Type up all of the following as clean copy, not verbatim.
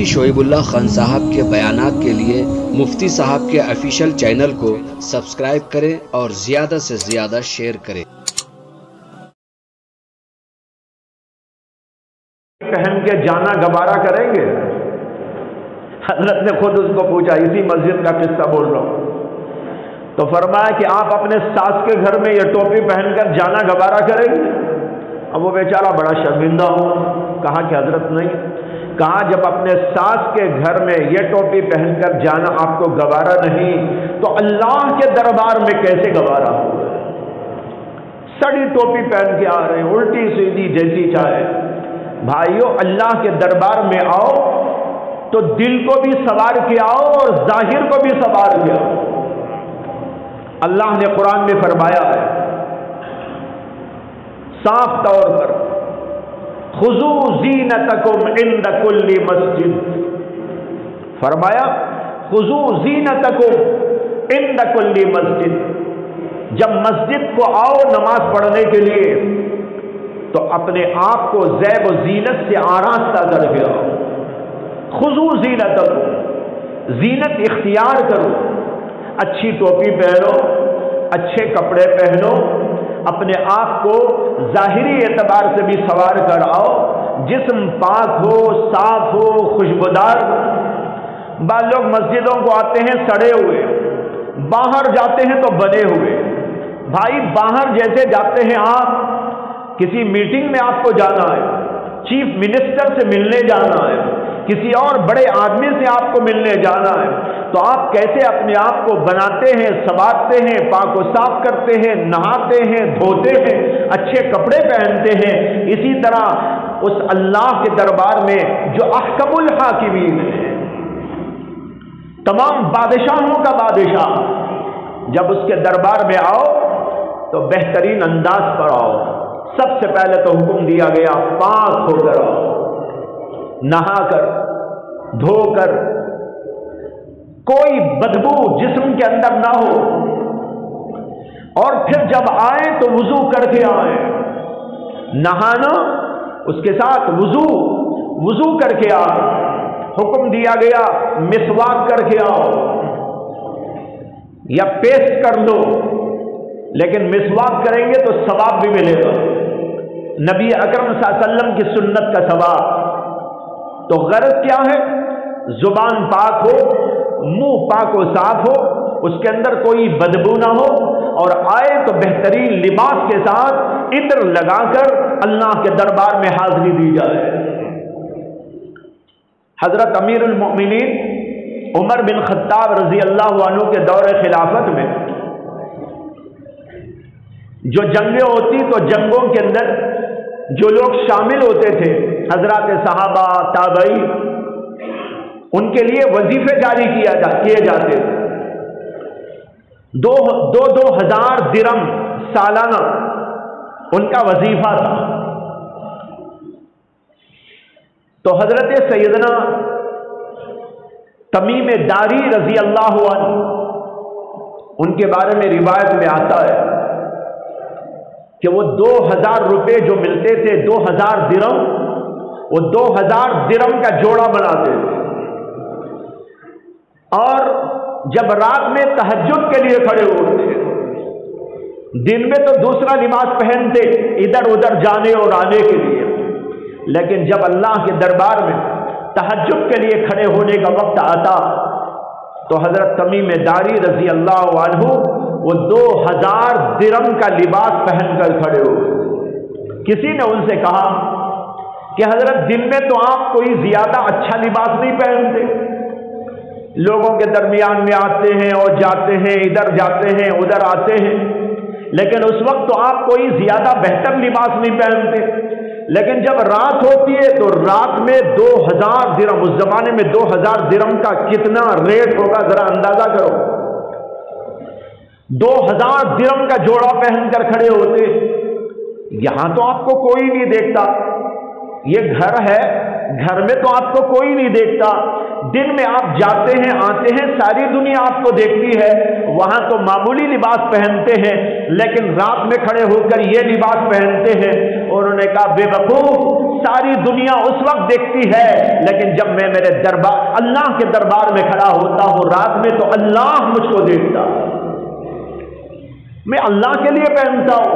مفتی شعیب اللہ خان صاحب کے بیانات کے لیے مفتی صاحب کے آفیشیل چینل کو سبسکرائب کریں اور زیادہ سے زیادہ شیئر کریں۔ پہن کے جانا گوارا کریں گے؟ حضرت نے خود اس کو پوچھا، اسی مسجد کا قصہ بول رہا ہوں، تو فرمایا کہ آپ اپنے ساس کے گھر میں یہ ٹوپی پہن کر جانا گوارا کریں گے؟ اب وہ بیچارہ بڑا شرمندہ ہو، کہا کہ حضرت نہیں۔ کہا جب اپنے ساس کے گھر میں یہ ٹوپی پہن کر جانا آپ کو گوارا نہیں تو اللہ کے دربار میں کیسے گوارا ہو؟ سڑی ٹوپی پہن کے آ رہے ہیں، الٹی سیدھی جیسی چاہے۔ بھائیو، اللہ کے دربار میں آؤ تو دل کو بھی سوار کے آؤ اور ظاہر کو بھی سوار کے آؤ۔ اللہ نے قرآن میں فرمایا ہے صاف طور پر، خذوا زینتکم عند کل مسجد، فرمایا خذوا زینتکم عند کل مسجد، جب مسجد کو آؤ نماز پڑھنے کے لیے تو اپنے آپ کو زیب و زینت سے آراستہ کر کے آؤ۔ خذوا زینتکم، زینت اختیار کرو، اچھی ٹوپی پہنو، اچھے کپڑے پہنو، اپنے آپ کو ظاہری اعتبار سے بھی سوار کر آؤ، جسم پاک ہو، صاف ہو، خوشبودار۔ بعض لوگ مسجدوں کو آتے ہیں سڑے ہوئے، باہر جاتے ہیں تو بنے ہوئے۔ بھائی، باہر جیسے جاتے ہیں آپ، کسی میٹنگ میں آپ کو جانا ہے، چیف منسٹر سے ملنے جانا ہے، کسی اور بڑے آدمی سے آپ کو ملنے جانا ہے، تو آپ کیسے اپنے آپ کو بناتے ہیں، سنوارتے ہیں، پاک و صاف کرتے ہیں، نہاتے ہیں، دھوتے ہیں، اچھے کپڑے پہنتے ہیں، اسی طرح اس اللہ کے دربار میں جو احکم الحاکمین ہے، تمام بادشاہوں کا بادشاہ، جب اس کے دربار میں آؤ تو بہترین انداز پر آؤ۔ سب سے پہلے تو حکم دیا گیا پاک ہو کر آؤ، نہا کر، دھو کر، کوئی بدبو جسم کے اندر نہ ہو، اور پھر جب آئیں تو وضو کر کے آئیں۔ نہانا، اس کے ساتھ وضو کر کے آئیں۔ حکم دیا گیا مسواک کر کے آؤ، یا پیسٹ کر لو، لیکن مسواک کریں گے تو ثواب بھی ملے گا، نبی اکرم صلی اللہ علیہ وسلم کی سنت کا ثواب۔ تو غرض کیا ہے؟ زبان پاک ہو، منہ پاک و صاف ہو، اس کے اندر کوئی بدبو نہ ہو، اور آئے تو بہترین لباس کے ساتھ عطر لگا کر اللہ کے دربار میں حاضری دی جائے۔ حضرت امیر المؤمنین عمر بن خطاب رضی اللہ عنہ کے دور خلافت میں جو جنگیں ہوتی تو جنگوں کے اندر جو لوگ شامل ہوتے تھے، حضرات صحابہ، تابعی، ان کے لیے وظیفے جاری کیے جاتے تھے۔ دو ہزار درم سالانہ ان کا وظیفہ تھا۔ تو حضرت سیدنا تمیم داری رضی اللہ عنہ، ان کے بارے میں روایت میں آتا ہے کہ وہ 2000 روپے جو ملتے تھے، 2000 درم، وہ 2000 درم کا جوڑا بناتے تھے، اور جب رات میں تہجد کے لیے کھڑے ہوتے، دن میں تو دوسرا لباس پہنتے ادھر ادھر جانے اور آنے کے لیے، لیکن جب اللہ کے دربار میں تہجد کے لیے کھڑے ہونے کا وقت آتا تو حضرت تمیم داری رضی اللہ عنہ وہ 2000 درم کا لباس پہن کر کھڑے ہوئے۔ کسی نے ان سے کہا کہ حضرت دن میں تو آپ کوئی زیادہ اچھا لباس نہیں پہنتے، لوگوں کے درمیان میں آتے ہیں اور جاتے ہیں، ادھر جاتے ہیں ادھر آتے ہیں، لیکن اس وقت تو آپ کوئی زیادہ بہتر لباس نہیں پہنتے، لیکن جب رات ہوتی ہے تو رات میں 2000 درم، اس زمانے میں 2000 درم کا کتنا ریٹ ہوگا ذرا اندازہ کرو۔ 2000 درم کا جوڑا پہن کر کھڑے ہوتے۔ یہاں تو آپ کو کوئی نہیں دیکھتا، یہ گھر ہے، گھر میں تو آپ کو کوئی نہیں دیکھتا، دن میں آپ جاتے ہیں آتے ہیں، ساری دنیا آپ کو دیکھتی ہے، وہاں تو معمولی لباس پہنتے ہیں، لیکن رات میں کھڑے ہو کر یہ لباس پہنتے ہیں۔ انہوں نے کہا بے وقوف، ساری دنیا اس وقت دیکھتی ہے، لیکن جب میں میرے دربار اللہ کے دربار میں کھڑا ہوتا ہوں رات میں تو اللہ مجھ کو دیکھتا، میں اللہ کے لیے پہنتا ہوں۔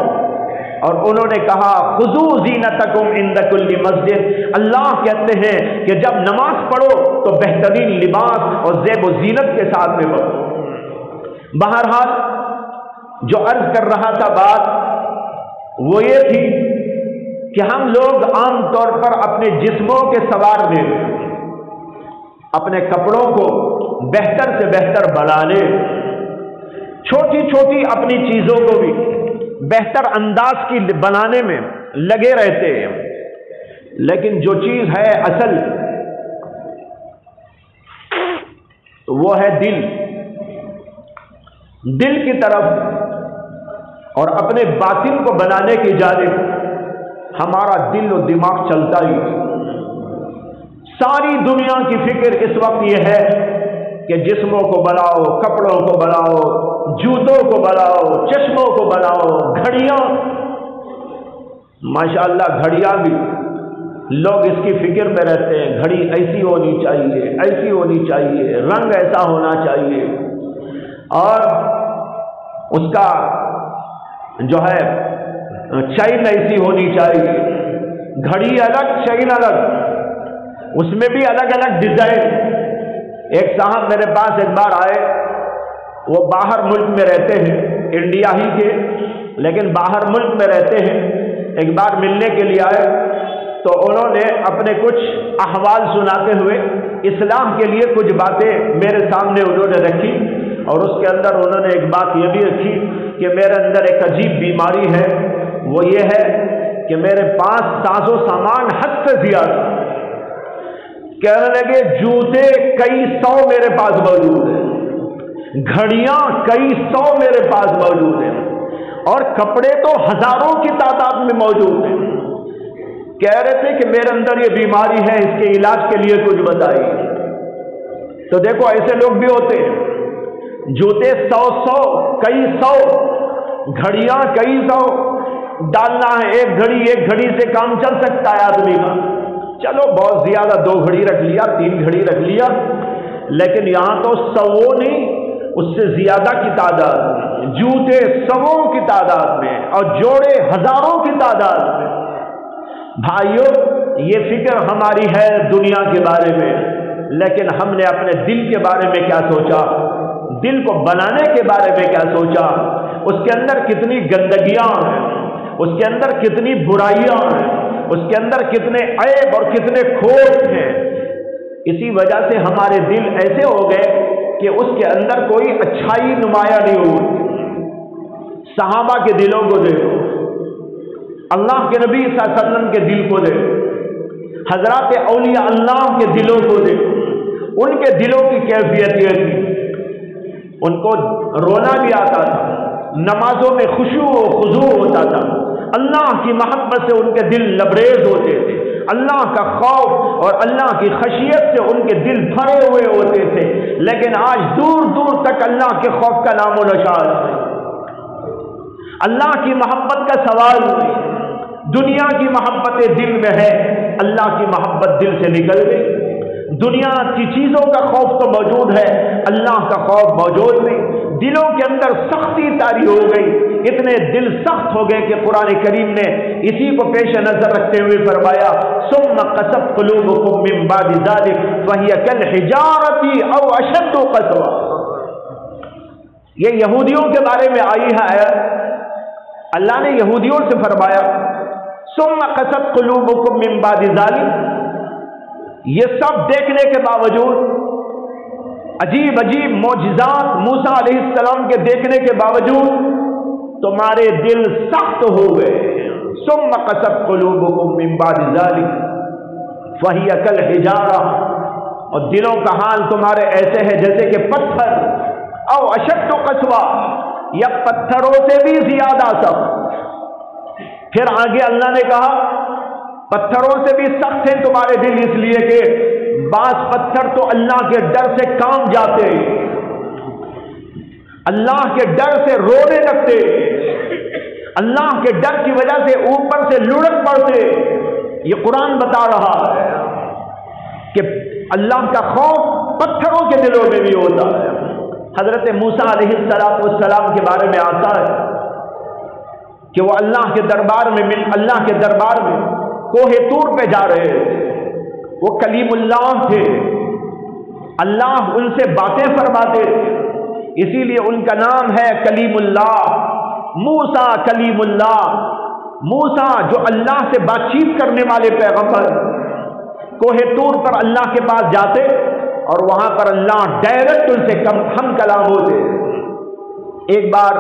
اور انہوں نے کہا خذوا زینتکم عند کل مسجد، اللہ کہتے ہیں کہ جب نماز پڑھو تو بہترین لباس اور زیب و زینت کے ساتھ میں پڑھو۔ بہرحال جو عرض کر رہا تھا بات وہ یہ تھی کہ ہم لوگ عام طور پر اپنے جسموں کے سوار میں اپنے کپڑوں کو بہتر سے بہتر بنانے، چھوٹی چھوٹی اپنی چیزوں کو بھی بہتر انداز کی بنانے میں لگے رہتے ہیں، لیکن جو چیز ہے اصل وہ ہے دل کی طرف اور اپنے باطن کو بنانے کی جانب ہمارا دل و دماغ چلتا ہی۔ ساری دنیا کی فکر اس وقت یہ ہے کہ جسموں کو بناؤ، کپڑوں کو بناؤ، جوتوں کو بناؤ، چشموں کو بناؤ، گھڑیاں، ماشاءاللہ گھڑیاں بھی لوگ اس کی فکر میں رہتے ہیں، گھڑی ایسی ہونی چاہیے، ایسی ہونی چاہیے، رنگ ایسا ہونا چاہیے، اور اس کا جو ہے چین ایسی ہونی چاہیے، گھڑی الگ چین الگ، اس میں بھی الگ الگ ڈیزائن۔ ایک صاحب میرے پاس ایک بار آئے، وہ باہر ملک میں رہتے ہیں، انڈیا ہی کے لیکن باہر ملک میں رہتے ہیں، ایک بار ملنے کے لیے آئے تو انہوں نے اپنے کچھ احوال سناتے ہوئے اصلاح کے لیے کچھ باتیں میرے سامنے انہوں نے رکھی، اور اس کے اندر انہوں نے ایک بات یہ بھی رکھی کہ میرے اندر ایک عجیب بیماری ہے، وہ یہ ہے کہ میرے پاس ساز و سامان حد سے زیادہ، کہنے لگے جوتے کئی سو میرے پاس موجود ہیں، گھڑیاں کئی سو میرے پاس موجود ہیں، اور کپڑے تو ہزاروں کی تعداد میں موجود ہیں۔ کہہ رہے تھے کہ میرے اندر یہ بیماری ہے، اس کے علاج کے لیے کچھ بتائیے۔ تو دیکھو ایسے لوگ بھی ہوتے ہیں، جوتے سو کئی سو، گھڑیاں کئی سو، ڈالنا ہے ایک گھڑی سے کام چل سکتا ہے آدمی کا، چلو بہت زیادہ 2 گھڑی رکھ لیا، 3 گھڑی رکھ لیا، لیکن یہاں تو 100 نہیں اس سے زیادہ کی تعداد میں، جوتے 100 کی تعداد میں اور جوڑے ہزاروں کی تعداد میں۔ بھائیو یہ فکر ہماری ہے دنیا کے بارے میں، لیکن ہم نے اپنے دل کے بارے میں کیا سوچا؟ دل کو بنانے کے بارے میں کیا سوچا؟ اس کے اندر کتنی گندگیاں ہیں، اس کے اندر کتنی برائیاں ہیں، اس کے اندر کتنے عیب اور کتنے کھوٹ ہیں۔ اسی وجہ سے ہمارے دل ایسے ہو گئے کہ اس کے اندر کوئی اچھائی نمایاں نہیں ہوتی۔ صحابہ کے دلوں کو دیکھو، اللہ کے نبی صلی اللہ علیہ وسلم کے دل کو دیکھو، حضرات اولیاء اللہ کے دلوں کو دیکھو، ان کے دلوں کی کیفیت یہ تھی، ان کو رونا بھی آتا تھا، نمازوں میں خشوع و خضوع ہوتا تھا، اللہ کی محبت سے ان کے دل لبریز ہوتے تھے، اللہ کا خوف اور اللہ کی خشیت سے ان کے دل بھرے ہوئے ہوتے تھے، لیکن آج دور دور تک اللہ کے خوف کا نام و نشان نہیں، اللہ کی محبت کا سوال نہیں، دنیا کی محبت دل میں ہے، اللہ کی محبت دل سے نکل گئی۔ دنیا کی چیزوں کا خوف تو موجود ہے، اللہ کا خوف موجود نہیں، دلوں کے اندر سختی طاری ہو گئی، اتنے دل سخت ہو گئے کہ قرآن کریم نے اسی کو پیش نظر رکھتے ہوئے فرمایا ثم قست قلوبکم من بعد ذلک فہی کالحجارۃ او اشد قسوہ۔ یہ یہودیوں کے بارے میں آئی ہے آیت، اللہ نے یہودیوں سے فرمایا ثم قست قلوبکم من بعد ذلک، یہ سب دیکھنے کے باوجود، عجیب عجیب معجزات موسیٰ علیہ السلام کے دیکھنے کے باوجود تمہارے دل سخت ہو گئے۔ ثم قست قلوبکم من بعد ذلک فہی کالحجارہ، اور دلوں کا حال تمہارے ایسے ہے جیسے کہ پتھر، او اشد قسوہ، یا پتھروں سے بھی زیادہ سخت۔ پھر آگے اللہ نے کہا پتھروں سے بھی سخت ہیں تمہارے دل، اس لیے کہ بعض پتھر تو اللہ کے ڈر سے کام جاتے، اللہ کے ڈر سے رونے لگتے، اللہ کے ڈر کی وجہ سے اوپر سے لڑک پڑتے۔ یہ قرآن بتا رہا ہے کہ اللہ کا خوف پتھروں کے دلوں میں بھی ہوتا ہے۔ حضرت موسیٰ علیہ السلام کے بارے میں آتا ہے کہ وہ اللہ کے دربار میں کوہ طور پہ جا رہے تھے، وہ کلیم اللہ تھے، اللہ ان سے باتیں فرماتے تھے، اسی لیے ان کا نام ہے کلیم اللہ، موسیٰ کلیم اللہ، موسیٰ جو اللہ سے بات چیت کرنے والے پیغمبر۔ کوہ طور پر اللہ کے پاس جاتے اور وہاں پر اللہ ڈائریکٹ ان سے ہم کلام ہوتے۔ ایک بار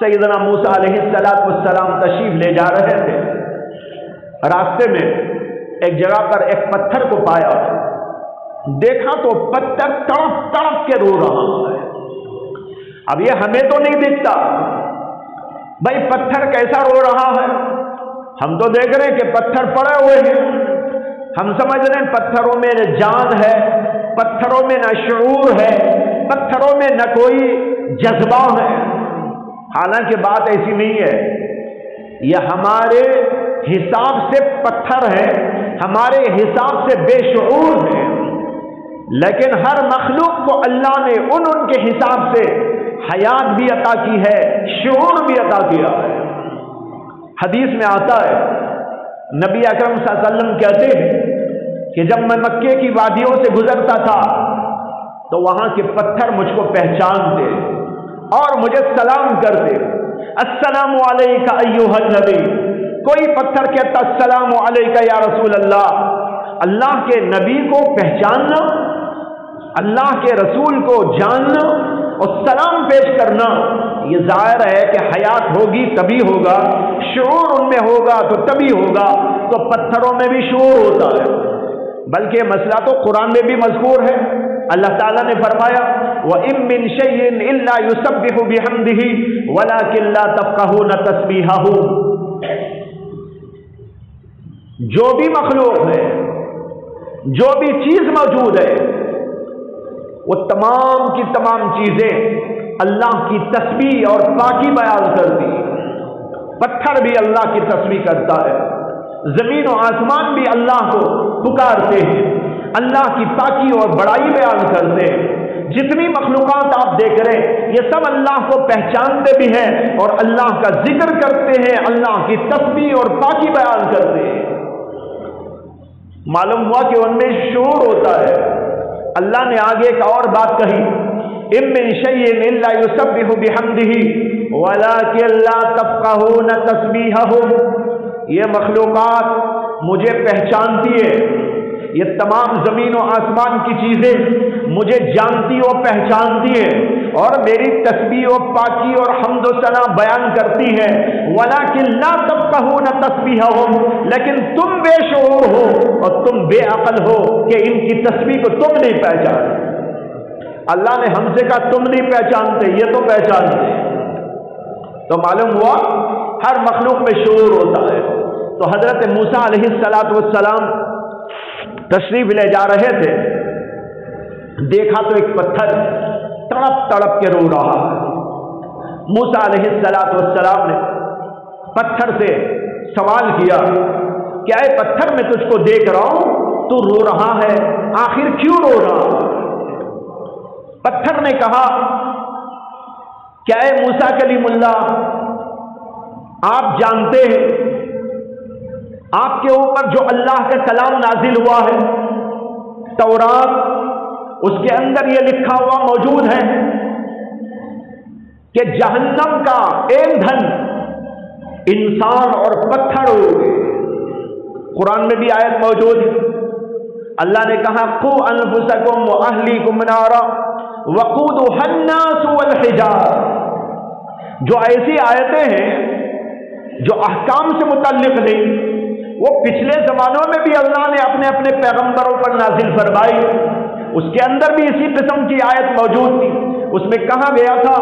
سیدنا موسیٰ علیہ السلام تشریف لے جا رہے تھے، راستے میں ایک جگہ پر ایک پتھر کو پایا، دیکھا تو پتھر تڑپ تڑپ کے رو رہا ہے۔ اب یہ ہمیں تو نہیں دکھتا بھائی پتھر کیسا رو رہا ہے، ہم تو دیکھ رہے ہیں کہ پتھر پڑے ہوئے ہیں، ہم سمجھ رہے ہیں پتھروں میں نہ جان ہے، پتھروں میں نہ شعور ہے، پتھروں میں نہ کوئی جذبہ ہے، حالانکہ بات ایسی نہیں ہے۔ یہ ہمارے حساب سے پتھر ہے، ہمارے حساب سے بے شعور ہے، لیکن ہر مخلوق کو اللہ نے ان کے حساب سے حیات بھی عطا کی ہے، شعور بھی عطا کیا ہے۔ حدیث میں آتا ہے نبی اکرم صلی اللہ علیہ وسلم کہتے ہیں کہ جب میں مکے کی وادیوں سے گزرتا تھا تو وہاں کے پتھر مجھ کو پہچانتے اور مجھے سلام کرتے، السلام علیکہ ایھا النبی۔ کوئی پتھر کہتا السلام علیکہ یا رسول اللہ۔ اللہ کے نبی کو پہچاننا، اللہ کے رسول کو جاننا اور سلام پیش کرنا، یہ ظاہر ہے کہ حیات ہوگی تبھی ہوگا، شعور ان میں ہوگا تو تبھی ہوگا۔ تو پتھروں میں بھی شعور ہوتا ہے، بلکہ مسئلہ تو قرآن میں بھی مذکور ہے۔ اللہ تعالیٰ نے فرمایا وَإِن مِّن شَيْءٍ إِلَّا يُسَبِّحُ بِحَمْدِهِ وَلَٰكِن لَّا تَفْقَهُونَ تَسْبِيحَهُ۔ جو بھی مخلوق ہے، جو بھی چیز موجود ہے، وہ تمام کی تمام چیزیں اللہ کی تسبیح اور پاکی بیان کرتی ہیں۔ پتھر بھی اللہ کی تسبیح کرتا ہے، زمین و آسمان بھی اللہ کو پکارتے ہیں، اللہ کی پاکی اور بڑائی بیان کرتے ہیں۔ جتنی مخلوقات آپ دیکھ رہے ہیں یہ سب اللہ کو پہچانتے بھی ہیں اور اللہ کا ذکر کرتے ہیں، اللہ کی تسبیح اور پاکی بیان کرتے ہیں۔ معلوم ہوا کہ ان میں شعور ہوتا ہے۔ اللہ نے آگے ایک اور بات کہی اِن مِّن شَيْءٍ إِلَّا يُسَبِّحُ بِحَمْدِهِ وَلَٰكِن لَّا تَفْقَهُونَ تَسْبِيحَهُمْ۔ یہ مخلوقات مجھے پہچانتی ہے، یہ تمام زمین و آسمان کی چیزیں مجھے جانتی اور پہچانتی ہیں اور میری تسبیح و پاکی اور حمد و ثنا بیان کرتی ہیں۔ وَلَٰكِن لَّا تَفْقَهُونَ تَسْبِيحَهُمْ، لیکن تم بے شعور ہو اور تم بے عقل ہو کہ ان کی تسبیح کو تم نہیں پہچانتے۔ اللہ نے ہم سے کہا تم نہیں پہچانتے، یہ تو پہچانتے۔ تو معلوم ہوا ہر مخلوق میں شعور ہوتا ہے۔ تو حضرت موسیٰ علیہ السلام تشریف لے جا رہے تھے، دیکھا تو ایک پتھر تڑپ تڑپ کے رو رہا ہے۔ موسیٰ علیہ السلام نے پتھر سے سوال کیا کہ اے پتھر میں تجھ کو دیکھ رہا ہوں تو رو رہا ہے، آخر کیوں رو رہا ہے؟ پتھر نے کہا کہ اے موسیٰ کلیم اللہ، آپ جانتے ہیں آپ کے اوپر جو اللہ کا کلام نازل ہوا ہے تورات، اس کے اندر یہ لکھا ہوا موجود ہے کہ جہنم کا ایندھن انسان اور پتھر ہوگے۔ قرآن میں بھی آیت موجود ہے، اللہ نے کہا قُوا أَنفُسَكُمْ وَأَهْلِيكُمْ نَارًا وَقُودُهَا النَّاسُ وَالْحِجَارَةُ۔ جو ایسی آیتیں ہیں جو احکام سے متعلق نہیں، وہ پچھلے زمانوں میں بھی اللہ نے اپنے اپنے پیغمبروں پر نازل فرمائی، اس کے اندر بھی اسی قسم کی آیت موجود تھی۔ اس میں کہا گیا تھا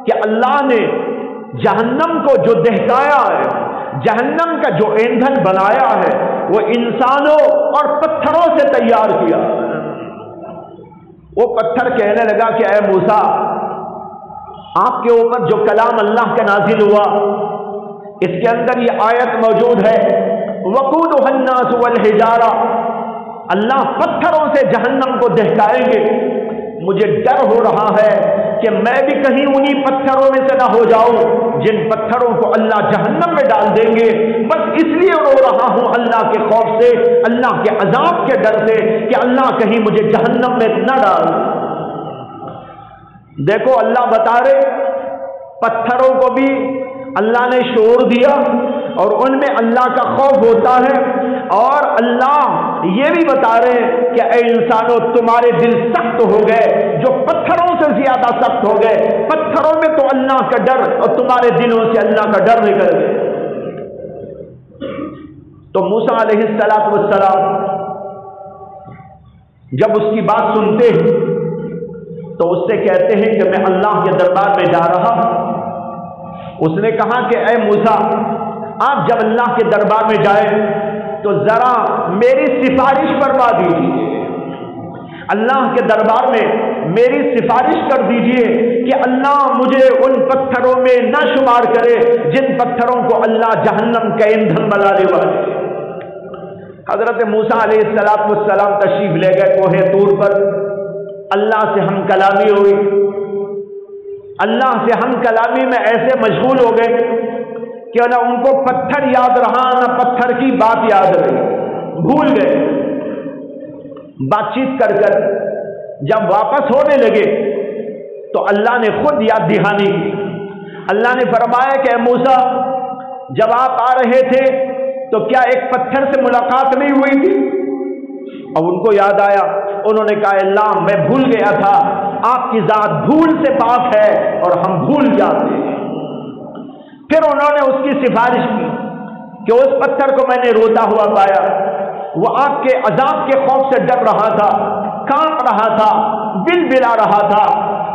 کہ اللہ نے جہنم کو جو دہکایا ہے، جہنم کا جو ایندھن بنایا ہے، وہ انسانوں اور پتھروں سے تیار کیا۔ وہ پتھر کہنے لگا کہ اے موسیٰ، آپ کے اوپر جو کلام اللہ کا نازل ہوا اس کے اندر یہ آیت موجود ہے، وقودها الناس والحجارہ، اللہ پتھروں سے جہنم کو دہکائیں گے۔ مجھے ڈر ہو رہا ہے کہ میں بھی کہیں انہی پتھروں میں سے نہ ہو جاؤں جن پتھروں کو اللہ جہنم میں ڈال دیں گے۔ بس اس لیے رو رہا ہوں اللہ کے خوف سے، اللہ کے عذاب کے ڈر سے کہ اللہ کہیں مجھے جہنم میں نہ ڈال۔ دیکھو اللہ بتا رہے پتھروں کو بھی اللہ نے شعور دیا اور ان میں اللہ کا خوف ہوتا ہے، اور اللہ یہ بھی بتا رہے ہیں کہ اے انسانوں تمہارے دل سخت ہو گئے جو پتھروں سے زیادہ سخت ہو گئے، پتھروں میں تو اللہ کا ڈر اور تمہارے دلوں سے اللہ کا ڈر نکل گئے۔ تو موسیٰ علیہ السلام جب اس کی بات سنتے ہیں تو اس سے کہتے ہیں کہ میں اللہ کے دربار میں جا رہا ہوں۔ اس نے کہا کہ اے موسیٰ، آپ جب اللہ کے دربار میں جائیں تو ذرا میری سفارش فرما دیجیے، اللہ کے دربار میں میری سفارش کر دیجیے کہ اللہ مجھے ان پتھروں میں نہ شمار کرے جن پتھروں کو اللہ جہنم کا ایندھن بنانے والے۔ حضرت موسیٰ علیہ السلام تشریف لے گئے کوہ طور پر، اللہ سے ہم کلامی ہوئی، اللہ سے ہم کلامی میں ایسے مشغول ہو گئے کہ نہ ان کو پتھر یاد رہا نہ پتھر کی بات یاد رہی، بھول گئے۔ بات چیت کر کر جب واپس ہونے لگے تو اللہ نے خود یاد دہانی کی۔ اللہ نے فرمایا کہ اے موسیٰ، جب آپ آ رہے تھے تو کیا ایک پتھر سے ملاقات نہیں ہوئی تھی؟ اب ان کو یاد آیا، انہوں نے کہا اللہ میں بھول گیا تھا، آپ کی ذات بھول سے پاک ہے اور ہم بھول جاتے ہیں۔ پھر انہوں نے اس کی سفارش کی کہ اس پتھر کو میں نے روتا ہوا پایا، وہ آپ کے عذاب کے خوف سے ڈر رہا تھا، کانپ رہا تھا، بل بلا رہا تھا،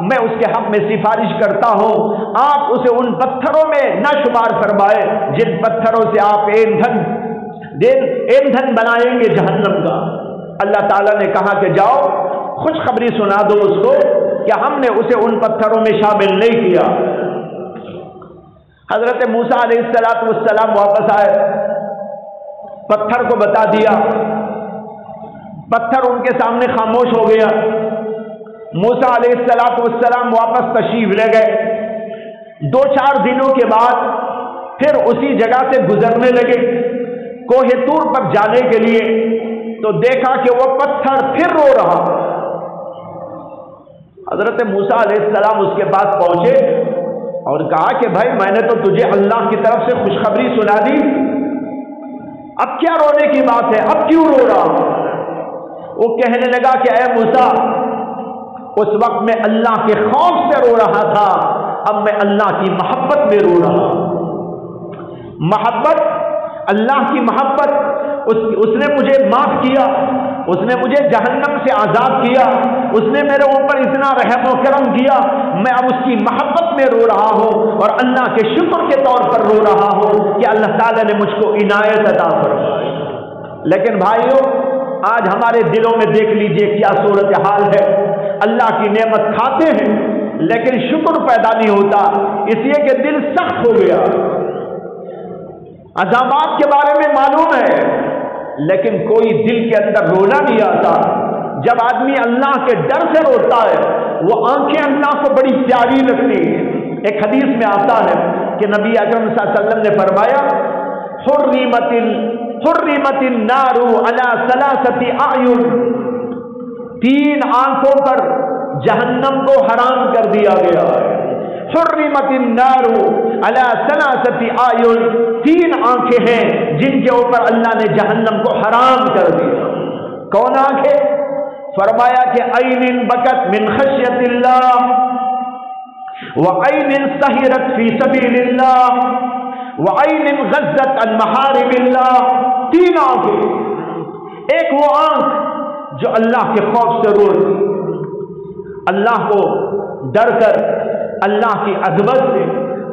میں اس کے حق میں سفارش کرتا ہوں آپ اسے ان پتھروں میں نہ شمار فرمائے جن پتھروں سے آپ ایندھن بنائیں گے جہنم کا۔ اللہ تعالیٰ نے کہا کہ جاؤ خوشخبری سنا دو اس کو کہ ہم نے اسے ان پتھروں میں شامل نہیں کیا۔ حضرت موسیٰ علیہ السلام واپس آئے، پتھر کو بتا دیا، پتھر ان کے سامنے خاموش ہو گیا۔ موسیٰ علیہ السلام واپس تشریف لے گئے۔ 2-4 دنوں کے بعد پھر اسی جگہ سے گزرنے لگے کوہ طور پر جانے کے لیے، تو دیکھا کہ وہ پتھر پھر رو رہا۔ حضرت موسیٰ علیہ السلام اس کے پاس پہنچے اور کہا کہ بھائی میں نے تو تجھے اللہ کی طرف سے خوشخبری سنا دی، اب کیا رونے کی بات ہے، اب کیوں رو رہا؟ وہ کہنے لگا کہ اے موسیٰ، اس وقت میں اللہ کے خوف سے رو رہا تھا، اب میں اللہ کی محبت میں رو رہا۔ محبت، اللہ کی محبت، اس نے مجھے معاف کیا، اس نے مجھے جہنم سے آزاد کیا، اس نے میرے اوپر اتنا رحم و کرم کیا، میں اب اس کی محبت میں رو رہا ہوں اور اللہ کے شکر کے طور پر رو رہا ہوں کہ اللہ تعالیٰ نے مجھ کو عنایت عطا فرمائی۔ لیکن بھائیوں، آج ہمارے دلوں میں دیکھ لیجئے کیا صورتحال ہے، اللہ کی نعمت کھاتے ہیں لیکن شکر پیدا نہیں ہوتا، اس لیے کہ دل سخت ہو گیا۔ عذابات کے بارے میں معلوم ہے لیکن کوئی دل کے اندر رونا نہیں آتا۔ جب آدمی اللہ کے ڈر سے روتا ہے وہ آنکھیں اللہ کو بڑی پیاری لگتی ہیں۔ ایک حدیث میں آتا ہے کہ نبی اکرم صلی اللہ علیہ وسلم نے فرمایا حرمت النار علی ثلاثۃ اعین، 3 آنکھوں پر جہنم کو حرام کر دیا گیا ہے۔ حرمت النار علی ثلاثۃ اعین، 3 آنکھیں ہیں جن کے اوپر اللہ نے جہنم کو حرام کر دیا۔ کون آنکھیں؟ فرمایا کہ عین بکت من خشیت اللہ وعین سہرت فی سبیل اللہ وعین غزت عن محارم اللہ۔ 3 آنکھیں، ایک وہ آنکھ جو اللہ کے خوف سے روتی، اللہ کو ڈر کر، اللہ کی عظمت سے،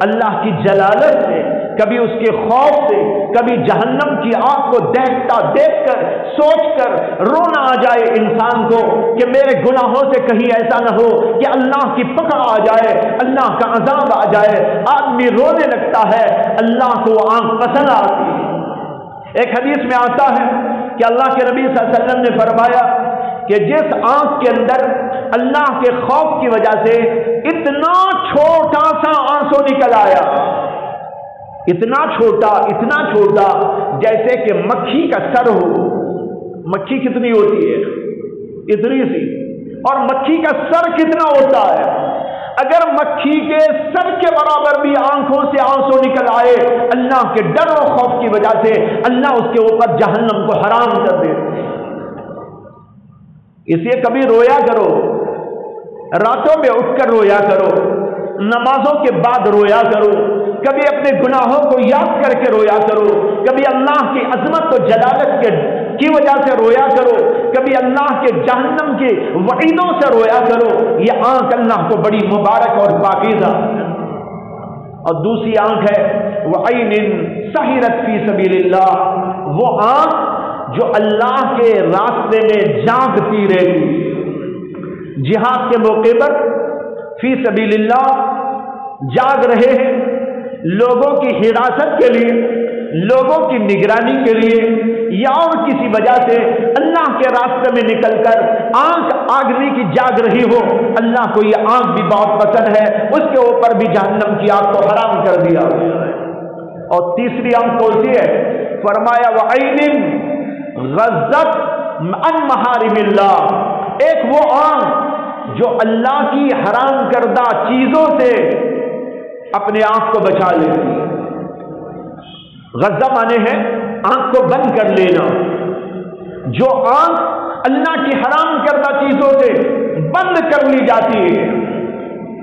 اللہ کی جلالت سے، کبھی اس کے خوف سے، کبھی جہنم کی آگ کو دیکھ کر سوچ کر رونا آ جائے انسان کو کہ میرے گناہوں سے کہیں ایسا نہ ہو کہ اللہ کی پکڑ آ جائے، اللہ کا عذاب آ جائے، آدمی رونے لگتا ہے، اللہ کو آنکھ پسند آتی ہے۔ ایک حدیث میں آتا ہے کہ اللہ کے نبی صلی اللہ علیہ وسلم نے فرمایا کہ جس آنکھ کے اندر اللہ کے خوف کی وجہ سے اتنا چھوٹا سا آنسو نکل آیا، اتنا چھوٹا جیسے کہ مکھی کا سر ہو۔ مکھی کتنی ہوتی ہے؟ اتنی سی، اور مکھی کا سر کتنا ہوتا ہے؟ اگر مکھی کے سر کے برابر بھی آنکھوں سے آنسو نکل آئے اللہ کے ڈر و خوف کی وجہ سے، اللہ اس کے اوپر جہنم کو حرام کر دیتے ہیں۔ اس لیے کبھی رویا کرو، راتوں میں اٹھ کر رویا کرو، نمازوں کے بعد رویا کرو، کبھی اپنے گناہوں کو یاد کر کے رویا کرو، کبھی اللہ کی عظمت و جلالت کی وجہ سے رویا کرو، کبھی اللہ کے جہنم کے وعیدوں سے رویا کرو۔ یہ آنکھ اللہ کو بڑی مبارک اور پاکیزہ۔ اور دوسری آنکھ ہے وعین سہرت فی سبیل اللہ، وہ آنکھ جو اللہ کے راستے میں جاگتی رہتی، جہاد کے موقع پر فی سبیل اللہ جاگ رہے ہیں، لوگوں کی حراست کے لیے، لوگوں کی نگرانی کے لیے، یا اور کسی وجہ سے اللہ کے راستے میں نکل کر آنکھ آگنے کی جاگ رہی ہو، اللہ کو یہ آنکھ بھی بہت پسند ہے، اس کے اوپر بھی جہنم کی آگ کو حرام کر دیا۔ اور تیسری آنکھ کون سی ہے؟ فرمایا وعین غضت عن محارم اللہ، ایک وہ آنکھ جو اللہ کی حرام کردہ چیزوں سے اپنے آنکھ کو بچا لیتی ہے۔ غضہ مانے ہے آنکھ کو بند کر لینا۔ جو آنکھ اللہ کی حرام کردہ چیزوں سے بند کر لی جاتی ہے،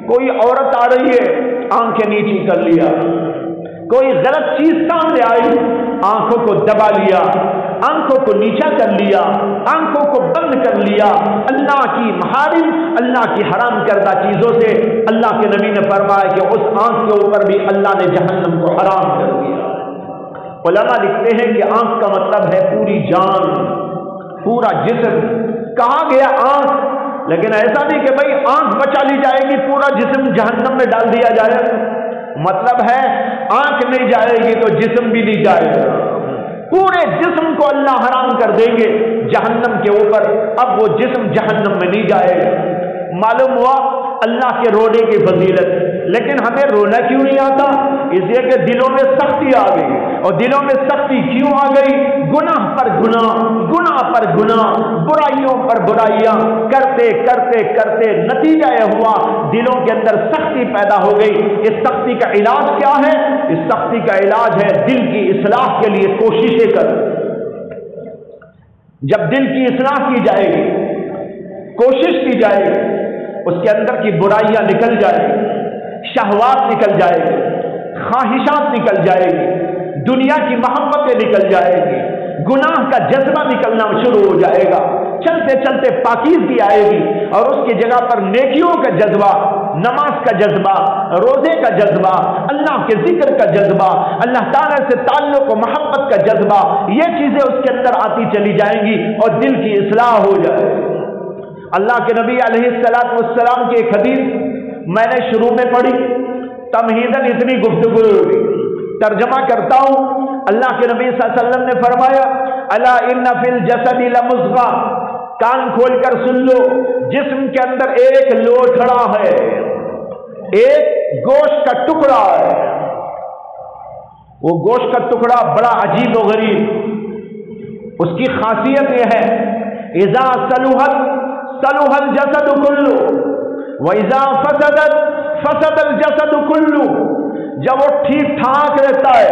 کوئی عورت آ رہی ہے آنکھیں نیچی کر لیا، کوئی غلط چیز سامنے آئی آنکھوں کو دبا لیا، آنکھوں کو نیچا کر لیا، آنکھوں کو بند کر لیا۔ اللہ کی محارم، اللہ کی حرام کردہ چیزوں سے اللہ کے نبی نے فرمایا کہ اس آنکھ کے اوپر بھی اللہ نے جہنم کو حرام کر دیا۔ علماء لکھتے ہیں کہ آنکھ کا مطلب ہے پوری جان، پورا جسم۔ کہا گیا آنکھ، لیکن ایسا نہیں کہ بھائی آنکھ بچا لی جائے گی پورا جسم جہنم میں ڈال دیا جائے، مطلب ہے آنکھ نہیں جائے گی تو جسم بھی نہیں جائے گا، پورے جسم کو اللہ حرام کر دیں گے جہنم کے اوپر، اب وہ جسم جہنم میں نہیں جائے گا۔ معلوم ہوا اللہ کے رونے کی فضیلت، لیکن ہمیں رونا کیوں نہیں آتا؟ اس لیے کہ دلوں میں سختی آ گئی، اور دلوں میں سختی کیوں آ گئی؟ گناہ پر گناہ، گناہ پر گناہ، برائیوں پر برائیاں کرتے کرتے کرتے نتیجہ یہ ہوا دلوں کے اندر سختی پیدا ہو گئی۔ اس سختی کا علاج کیا ہے؟ اس سختی کا علاج ہے دل کی اصلاح کے لیے کوششیں کر۔ جب دل کی اصلاح کی جائے گی، کوشش کی جائے گی، اس کے اندر کی برائیاں نکل جائے گی، شہوات نکل جائے گی، خواہشات نکل جائے گی، دنیا کی محبتیں نکل جائے گی، گناہ کا جذبہ نکلنا شروع ہو جائے گا، چلتے چلتے پاکیزگی آئے گی، اور اس کی جگہ پر نیکیوں کا جذبہ، نماز کا جذبہ، روزے کا جذبہ، اللہ کے ذکر کا جذبہ، اللہ تعالیٰ سے تعلق و محبت کا جذبہ، یہ چیزیں اس کے اندر آتی چلی جائیں گی اور دل کی اصلاح ہو جائے گی۔ اللہ کے نبی علیہ السلام کی ایک حدیث میں نے شروع میں پڑھی، تمہیداً اتنی گفتگو ہوگی، ترجمہ کرتا ہوں۔ اللہ کے نبی صلی اللہ علیہ وسلم نے فرمایا الا ان فی الجسد لمضغہ، کان کھول کر سن لو، جسم کے اندر ایک لوتھڑا ہے، ایک گوشت کا ٹکڑا ہے۔ وہ گوشت کا ٹکڑا بڑا عجیب و غریب، اس کی خاصیت یہ ہے اذا صلحت صلح الجسد کلو واذا فسدت فسد الجسد کلو، جب وہ ٹھیک ٹھاک رہتا ہے،